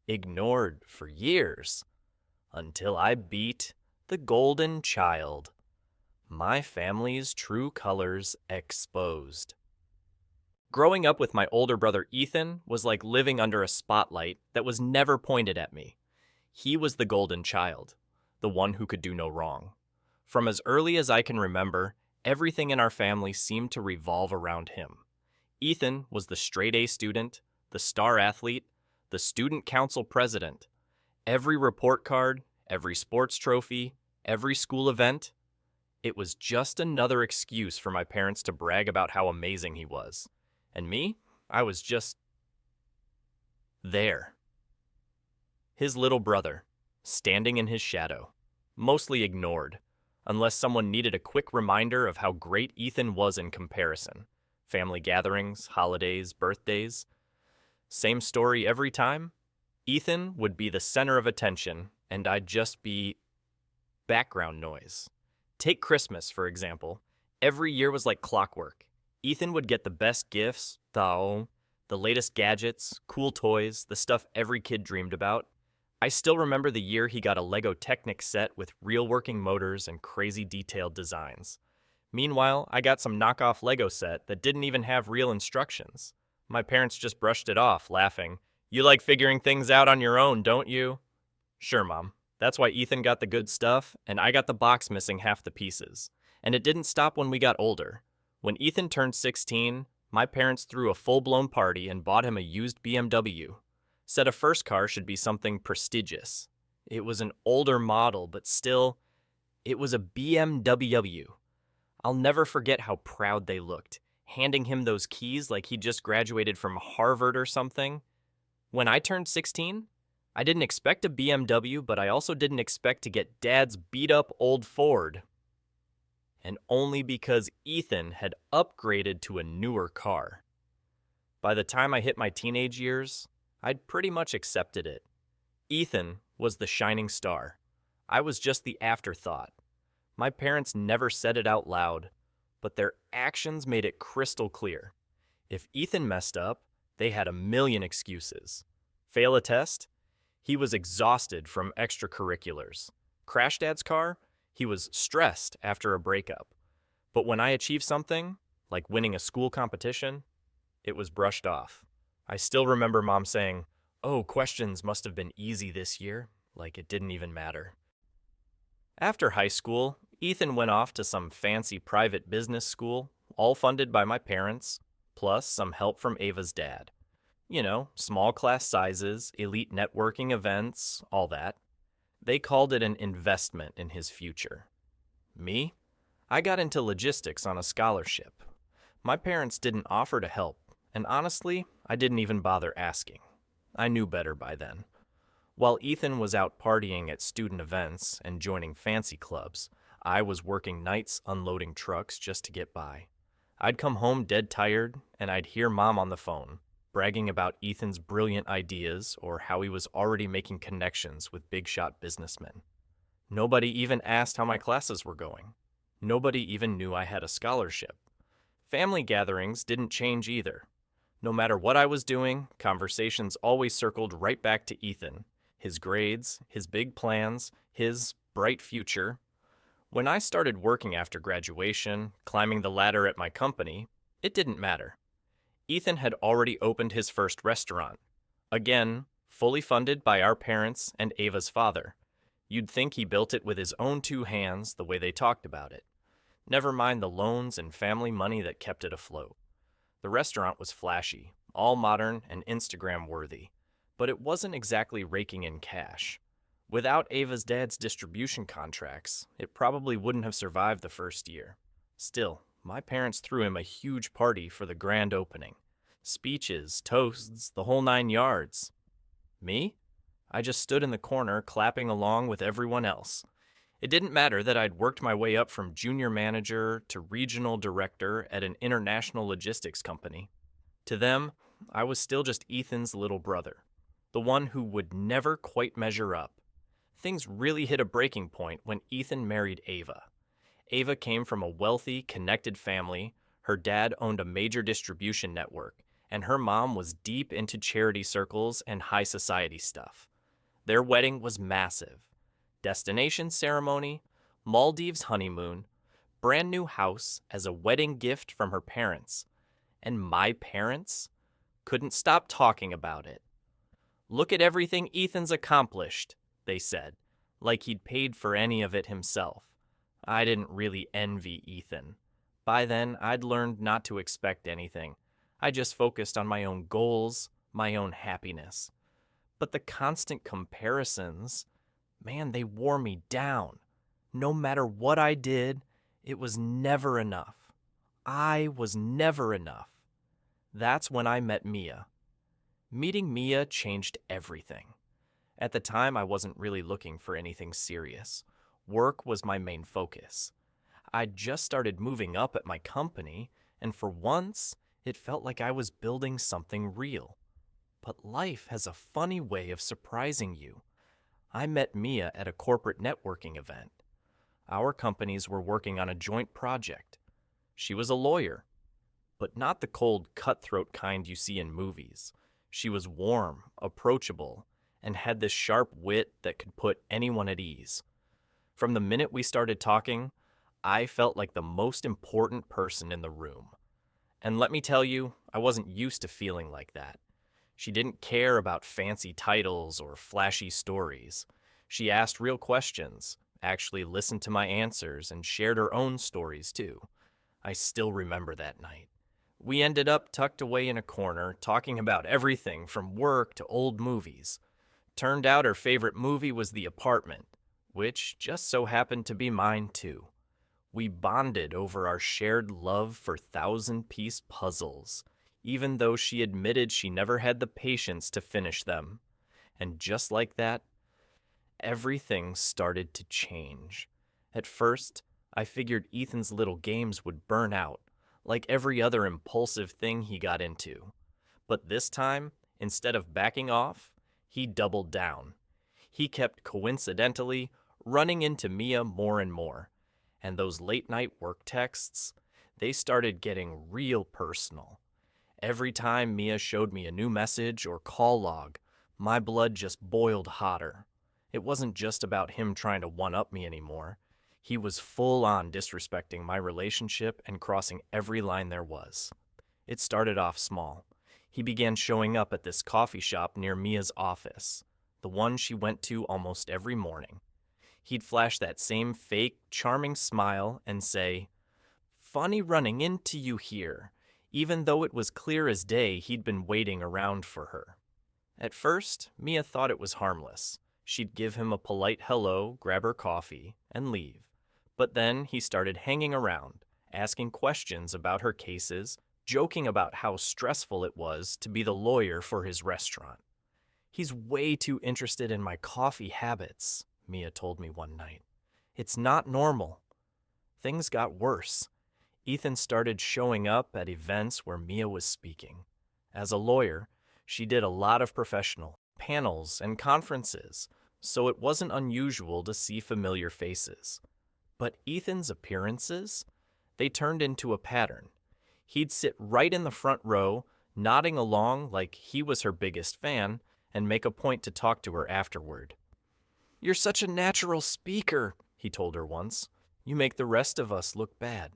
ignored for years, until I beat the golden child. My family's true colors exposed. Growing up with my older brother Ethan was like living under a spotlight that was never pointed at me. He was the golden child, the one who could do no wrong. From as early as I can remember, everything in our family seemed to revolve around him. Ethan was the straight-A student, the star athlete, the student council president. Every report card, every sports trophy, every school event, it was just another excuse for my parents to brag about how amazing he was. And me, I was just there. His little brother, standing in his shadow, mostly ignored, unless someone needed a quick reminder of how great Ethan was in comparison. Family gatherings, holidays, birthdays. Same story every time. Ethan would be the center of attention, and I'd just be background noise. Take Christmas, for example. Every year was like clockwork. Ethan would get the best gifts, the latest gadgets, cool toys, the stuff every kid dreamed about. I still remember the year he got a Lego Technic set with real working motors and crazy detailed designs. Meanwhile, I got some knockoff Lego set that didn't even have real instructions. My parents just brushed it off, laughing. "You like figuring things out on your own, don't you?" "Sure, Mom. That's why Ethan got the good stuff, and I got the box missing half the pieces." And it didn't stop when we got older. When Ethan turned 16, my parents threw a full-blown party and bought him a used BMW. Said a first car should be something prestigious. It was an older model, but still, it was a BMW. I'll never forget how proud they looked, handing him those keys like he just graduated from Harvard or something. When I turned 16, I didn't expect a BMW, but I also didn't expect to get Dad's beat-up old Ford. And only because Ethan had upgraded to a newer car. By the time I hit my teenage years, I'd pretty much accepted it. Ethan was the shining star. I was just the afterthought. My parents never said it out loud, but their actions made it crystal clear. If Ethan messed up, they had a million excuses. Fail a test? He was exhausted from extracurriculars. Crash Dad's car? He was stressed after a breakup. But when I achieved something, like winning a school competition, it was brushed off. I still remember Mom saying, "Oh, questions must have been easy this year," like it didn't even matter. After high school, Ethan went off to some fancy private business school, all funded by my parents, plus some help from Ava's dad. You know, small class sizes, elite networking events, all that. They called it an investment in his future. Me? I got into logistics on a scholarship. My parents didn't offer to help, and honestly, I didn't even bother asking. I knew better by then. While Ethan was out partying at student events and joining fancy clubs, I was working nights unloading trucks just to get by. I'd come home dead tired, and I'd hear Mom on the phone, bragging about Ethan's brilliant ideas or how he was already making connections with big-shot businessmen. Nobody even asked how my classes were going. Nobody even knew I had a scholarship. Family gatherings didn't change either. No matter what I was doing, conversations always circled right back to Ethan, his grades, his big plans, his bright future. When I started working after graduation, climbing the ladder at my company, it didn't matter. Ethan had already opened his first restaurant. Again, fully funded by our parents and Ava's father. You'd think he built it with his own two hands the way they talked about it. Never mind the loans and family money that kept it afloat. The restaurant was flashy, all modern and Instagram-worthy, but it wasn't exactly raking in cash. Without Ava's dad's distribution contracts, it probably wouldn't have survived the first year. Still, my parents threw him a huge party for the grand opening. Speeches, toasts, the whole 9 yards. Me? I just stood in the corner clapping along with everyone else. It didn't matter that I'd worked my way up from junior manager to regional director at an international logistics company. To them, I was still just Ethan's little brother, the one who would never quite measure up. Things really hit a breaking point when Ethan married Ava. Ava came from a wealthy, connected family. Her dad owned a major distribution network, and her mom was deep into charity circles and high society stuff. Their wedding was massive. Destination ceremony, Maldives honeymoon, brand new house as a wedding gift from her parents. And my parents couldn't stop talking about it. "Look at everything Ethan's accomplished," they said, like he'd paid for any of it himself. I didn't really envy Ethan. By then, I'd learned not to expect anything. I just focused on my own goals, my own happiness. But the constant comparisons, man, they wore me down. No matter what I did, it was never enough. I was never enough. That's when I met Mia. Meeting Mia changed everything. At the time, I wasn't really looking for anything serious. Work was my main focus. I'd just started moving up at my company, and for once, it felt like I was building something real. But life has a funny way of surprising you. I met Mia at a corporate networking event. Our companies were working on a joint project. She was a lawyer, but not the cold, cutthroat kind you see in movies. She was warm, approachable, and had this sharp wit that could put anyone at ease. From the minute we started talking, I felt like the most important person in the room. And let me tell you, I wasn't used to feeling like that. She didn't care about fancy titles or flashy stories. She asked real questions, actually listened to my answers, and shared her own stories too. I still remember that night. We ended up tucked away in a corner, talking about everything from work to old movies. Turned out her favorite movie was The Apartment, which just so happened to be mine too. We bonded over our shared love for thousand-piece puzzles, even though she admitted she never had the patience to finish them. And just like that, everything started to change. At first, I figured Ethan's little games would burn out, like every other impulsive thing he got into. But this time, instead of backing off, he doubled down. He kept coincidentally running into Mia more and more. And those late-night work texts, they started getting real personal. Every time Mia showed me a new message or call log, my blood just boiled hotter. It wasn't just about him trying to one-up me anymore. He was full-on disrespecting my relationship and crossing every line there was. It started off small. He began showing up at this coffee shop near Mia's office, the one she went to almost every morning. He'd flash that same fake, charming smile and say, "Funny running into you here," even though it was clear as day he'd been waiting around for her. At first, Mia thought it was harmless. She'd give him a polite hello, grab her coffee, and leave. But then he started hanging around, asking questions about her cases, joking about how stressful it was to be the lawyer for his restaurant. "He's way too interested in my coffee habits," Mia told me one night. "It's not normal." Things got worse. Ethan started showing up at events where Mia was speaking. As a lawyer, she did a lot of professional panels and conferences, so it wasn't unusual to see familiar faces. But Ethan's appearances, they turned into a pattern. He'd sit right in the front row, nodding along like he was her biggest fan, and make a point to talk to her afterward. "You're such a natural speaker," he told her once. "You make the rest of us look bad."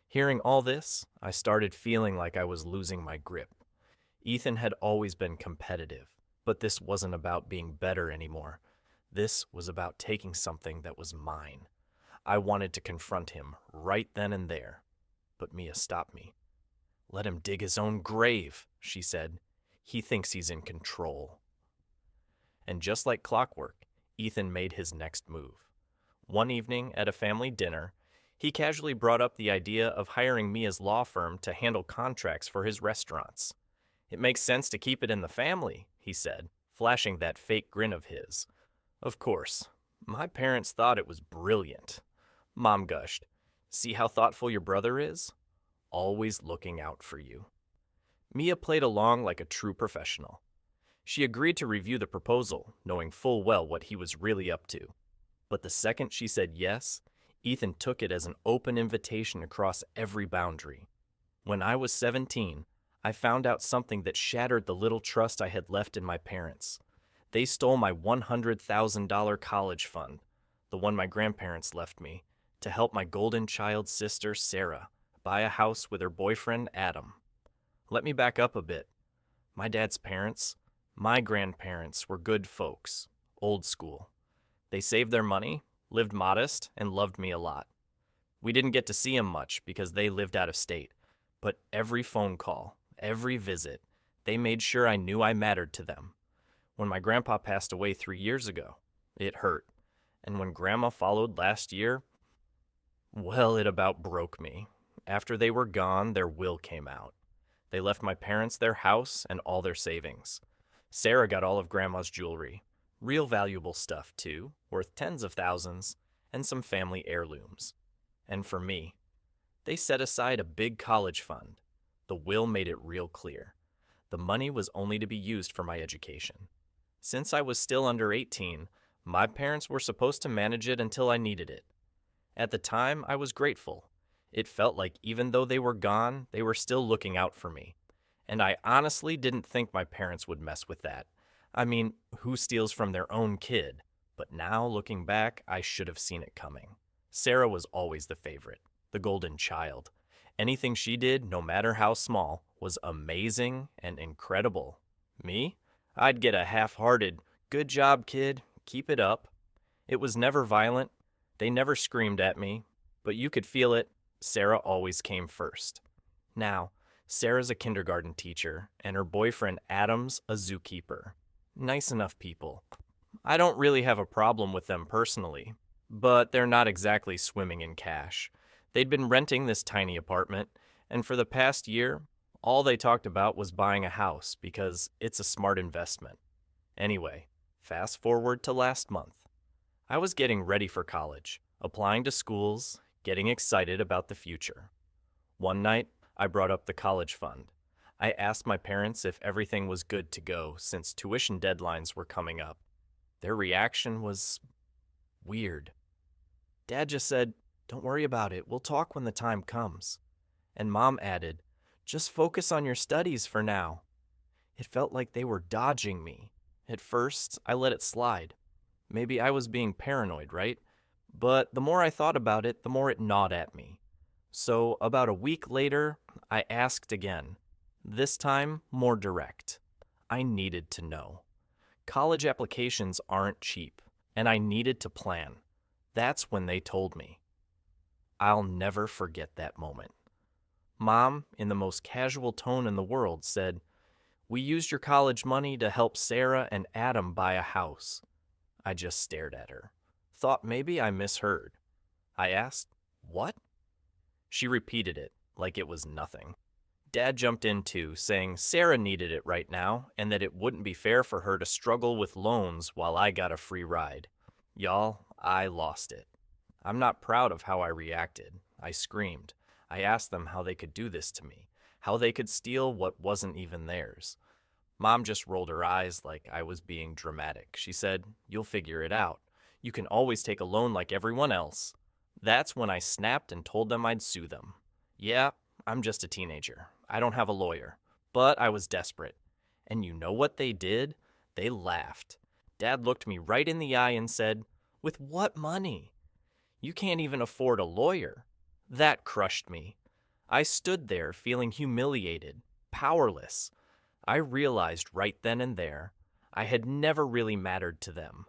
Hearing all this, I started feeling like I was losing my grip. Ethan had always been competitive, but this wasn't about being better anymore. This was about taking something that was mine. I wanted to confront him right then and there, but Mia stopped me. "Let him dig his own grave," she said. "He thinks he's in control." And just like clockwork, Ethan made his next move. One evening at a family dinner, he casually brought up the idea of hiring Mia's law firm to handle contracts for his restaurants. "It makes sense to keep it in the family," he said, flashing that fake grin of his. Of course, my parents thought it was brilliant. Mom gushed, "See how thoughtful your brother is? Always looking out for you." Mia played along like a true professional. She agreed to review the proposal, knowing full well what he was really up to. But the second she said yes, Ethan took it as an open invitation to cross every boundary. When I was 17, I found out something that shattered the little trust I had left in my parents. They stole my $100,000 college fund, the one my grandparents left me, to help my golden child sister, Sarah, buy a house with her boyfriend, Adam. Let me back up a bit. My dad's parents, my grandparents, were good folks, old school. They saved their money, lived modest, and loved me a lot. We didn't get to see them much because they lived out of state, but every phone call, every visit, they made sure I knew I mattered to them. When my grandpa passed away 3 years ago, it hurt. And when grandma followed last year, well, it about broke me. After they were gone, their will came out. They left my parents their house and all their savings. Sarah got all of grandma's jewelry. Real valuable stuff, too, worth tens of thousands, and some family heirlooms. And for me, they set aside a big college fund. The will made it real clear. The money was only to be used for my education. Since I was still under 18, my parents were supposed to manage it until I needed it. At the time, I was grateful. It felt like even though they were gone, they were still looking out for me. And I honestly didn't think my parents would mess with that. I mean, who steals from their own kid? But now, looking back, I should have seen it coming. Sarah was always the favorite, the golden child. Anything she did, no matter how small, was amazing and incredible. Me? I'd get a half-hearted, "Good job, kid, keep it up." It was never violent. They never screamed at me, but you could feel it. Sarah always came first. Now, Sarah's a kindergarten teacher, and her boyfriend Adam's a zookeeper. Nice enough people. I don't really have a problem with them personally, but they're not exactly swimming in cash. They'd been renting this tiny apartment, and for the past year, all they talked about was buying a house because it's a smart investment. Anyway, fast forward to last month. I was getting ready for college, applying to schools, getting excited about the future. One night, I brought up the college fund. I asked my parents if everything was good to go since tuition deadlines were coming up. Their reaction was weird. Dad just said, "Don't worry about it, we'll talk when the time comes." And Mom added, "Just focus on your studies for now." It felt like they were dodging me. At first, I let it slide. Maybe I was being paranoid, right? But the more I thought about it, the more it gnawed at me. So about a week later, I asked again. This time, more direct. I needed to know. College applications aren't cheap, and I needed to plan. That's when they told me. I'll never forget that moment. Mom, in the most casual tone in the world, said, "We used your college money to help Sarah and Adam buy a house." I just stared at her, thought maybe I misheard. I asked, "What?" She repeated it like it was nothing. Dad jumped in too, saying Sarah needed it right now and that it wouldn't be fair for her to struggle with loans while I got a free ride. Y'all, I lost it. I'm not proud of how I reacted. I screamed. I asked them how they could do this to me, how they could steal what wasn't even theirs. Mom just rolled her eyes like I was being dramatic. She said, "You'll figure it out. You can always take a loan like everyone else." That's when I snapped and told them I'd sue them. Yeah, I'm just a teenager. I don't have a lawyer. But I was desperate. And you know what they did? They laughed. Dad looked me right in the eye and said, "With what money? You can't even afford a lawyer." That crushed me. I stood there feeling humiliated, powerless. I realized right then and there, I had never really mattered to them.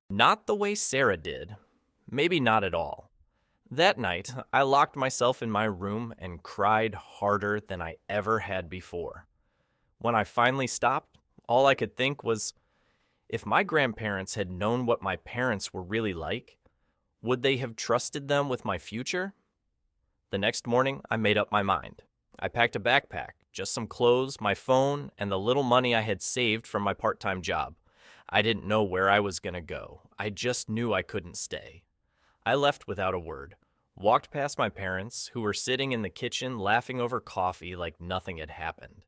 Not the way Sarah did. Maybe not at all. That night, I locked myself in my room and cried harder than I ever had before. When I finally stopped, all I could think was, if my grandparents had known what my parents were really like, would they have trusted them with my future? The next morning, I made up my mind. I packed a backpack, just some clothes, my phone, and the little money I had saved from my part-time job. I didn't know where I was going to go. I just knew I couldn't stay. I left without a word, walked past my parents, who were sitting in the kitchen laughing over coffee like nothing had happened.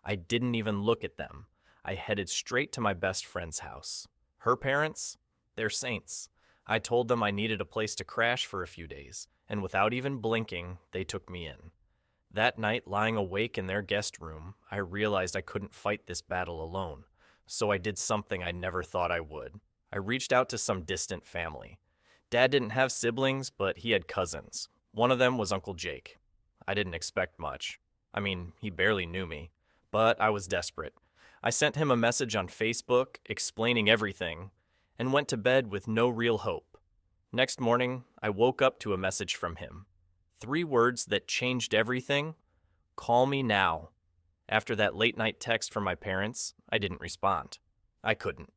I didn't even look at them. I headed straight to my best friend's house. Her parents? They're saints. I told them I needed a place to crash for a few days, and without even blinking, they took me in. That night, lying awake in their guest room, I realized I couldn't fight this battle alone. So I did something I never thought I would. I reached out to some distant family. Dad didn't have siblings, but he had cousins. One of them was Uncle Jake. I didn't expect much. I mean, he barely knew me. But I was desperate. I sent him a message on Facebook explaining everything and went to bed with no real hope. Next morning, I woke up to a message from him. 3 words that changed everything. Call me now. After that late night text from my parents, I didn't respond. I couldn't.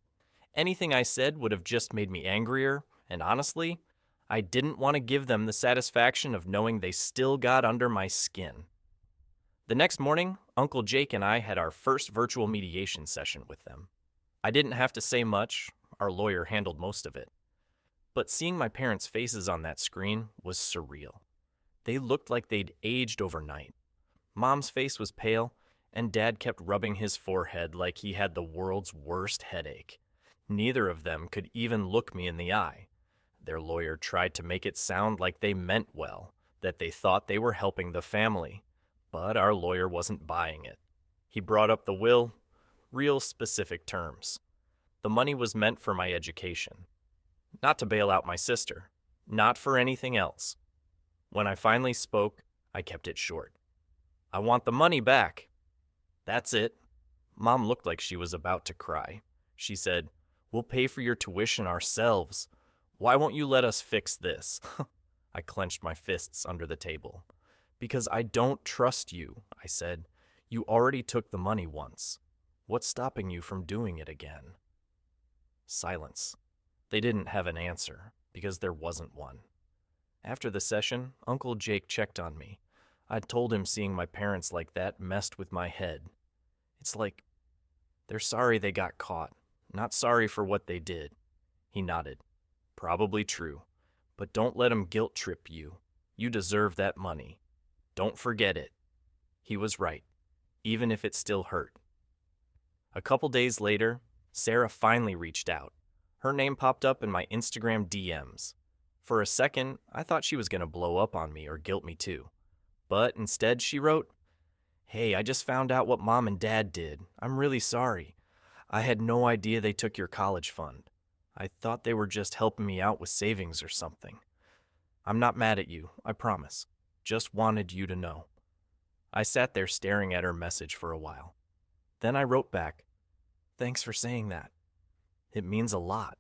Anything I said would have just made me angrier, and honestly, I didn't want to give them the satisfaction of knowing they still got under my skin. The next morning, Uncle Jake and I had our first virtual mediation session with them. I didn't have to say much, our lawyer handled most of it. But seeing my parents' faces on that screen was surreal. They looked like they'd aged overnight. Mom's face was pale, and Dad kept rubbing his forehead like he had the world's worst headache. Neither of them could even look me in the eye. Their lawyer tried to make it sound like they meant well, that they thought they were helping the family. But our lawyer wasn't buying it. He brought up the will, real specific terms. The money was meant for my education. Not to bail out my sister. Not for anything else. When I finally spoke, I kept it short. I want the money back. That's it. Mom looked like she was about to cry. She said, "We'll pay for your tuition ourselves. Why won't you let us fix this?" I clenched my fists under the table. "Because I don't trust you," I said. "You already took the money once. What's stopping you from doing it again?" Silence. They didn't have an answer, because there wasn't one. After the session, Uncle Jake checked on me. I'd told him seeing my parents like that messed with my head. It's like, they're sorry they got caught, not sorry for what they did. He nodded. Probably true, but don't let him guilt trip you. You deserve that money. Don't forget it. He was right, even if it still hurt. A couple days later, Sarah finally reached out. Her name popped up in my Instagram DMs. For a second, I thought she was going to blow up on me or guilt me too. But instead, she wrote, "Hey, I just found out what Mom and Dad did. I'm really sorry. I had no idea they took your college fund. I thought they were just helping me out with savings or something. I'm not mad at you, I promise. Just wanted you to know." I sat there staring at her message for a while. Then I wrote back, "Thanks for saying that. It means a lot."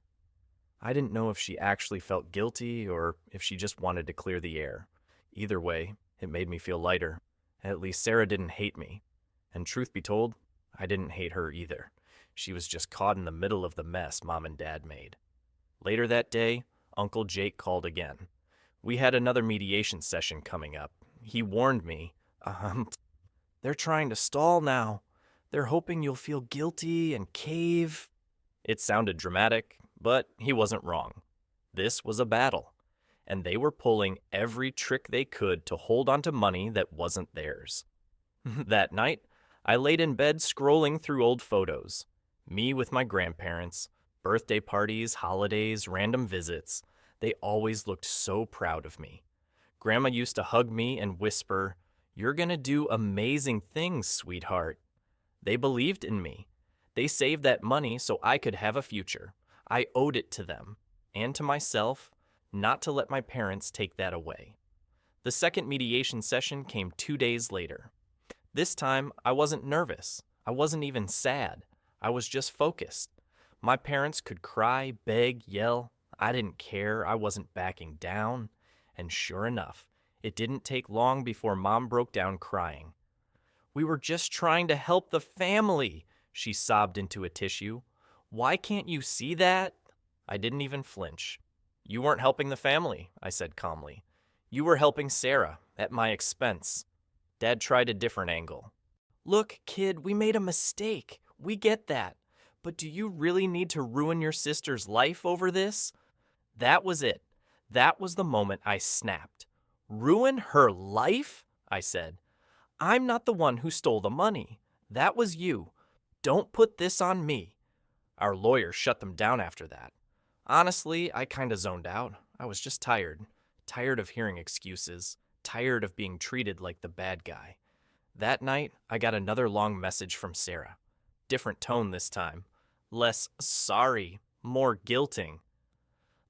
I didn't know if she actually felt guilty or if she just wanted to clear the air. Either way, it made me feel lighter. At least Sarah didn't hate me. And truth be told, I didn't hate her either. She was just caught in the middle of the mess Mom and Dad made. Later that day, Uncle Jake called again. We had another mediation session coming up. He warned me, "They're trying to stall now. They're hoping you'll feel guilty and cave." It sounded dramatic, but he wasn't wrong. This was a battle, and they were pulling every trick they could to hold onto money that wasn't theirs. That night, I laid in bed scrolling through old photos. Me with my grandparents, birthday parties, holidays, random visits. They always looked so proud of me. Grandma used to hug me and whisper, "You're gonna do amazing things, sweetheart." They believed in me. They saved that money so I could have a future. I owed it to them, and to myself, not to let my parents take that away. The second mediation session came 2 days later. This time, I wasn't nervous. I wasn't even sad. I was just focused. My parents could cry, beg, yell. I didn't care. I wasn't backing down. And sure enough, it didn't take long before Mom broke down crying. "We were just trying to help the family," she sobbed into a tissue. "Why can't you see that?" I didn't even flinch. "You weren't helping the family," I said calmly. "You were helping Sarah, at my expense." Dad tried a different angle. "Look, kid, we made a mistake. We get that. But do you really need to ruin your sister's life over this?" That was it. That was the moment I snapped. "Ruin her life?" I said. "I'm not the one who stole the money. That was you. Don't put this on me." Our lawyer shut them down after that. Honestly, I kinda zoned out. I was just tired. Tired of hearing excuses. tired of being treated like the bad guy. That night, I got another long message from Sarah. Different tone this time. Less sorry, more guilting.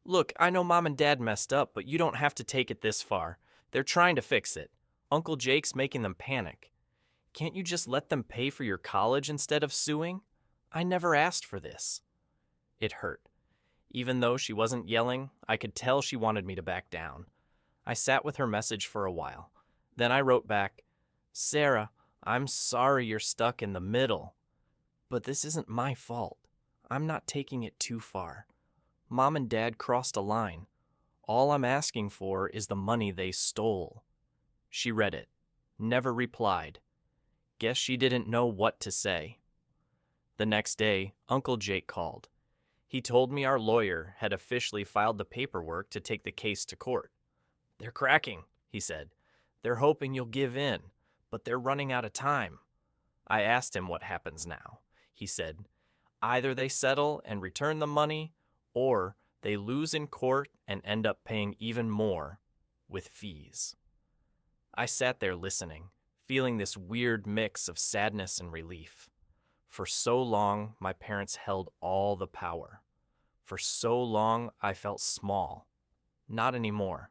Look, I know Mom and Dad messed up, but you don't have to take it this far. They're trying to fix it. Uncle Jake's making them panic. Can't you just let them pay for your college instead of suing? I never asked for this. It hurt. Even though she wasn't yelling, I could tell she wanted me to back down. I sat with her message for a while. Then I wrote back, Sarah, I'm sorry you're stuck in the middle. But this isn't my fault. I'm not taking it too far. Mom and Dad crossed a line. All I'm asking for is the money they stole. She read it, never replied. Guess she didn't know what to say. The next day, Uncle Jake called. He told me our lawyer had officially filed the paperwork to take the case to court. They're cracking, he said. They're hoping you'll give in, but they're running out of time. I asked him what happens now. He said, either they settle and return the money, or they lose in court and end up paying even more with fees. I sat there listening, feeling this weird mix of sadness and relief. For so long, my parents held all the power. For so long, I felt small. Not anymore.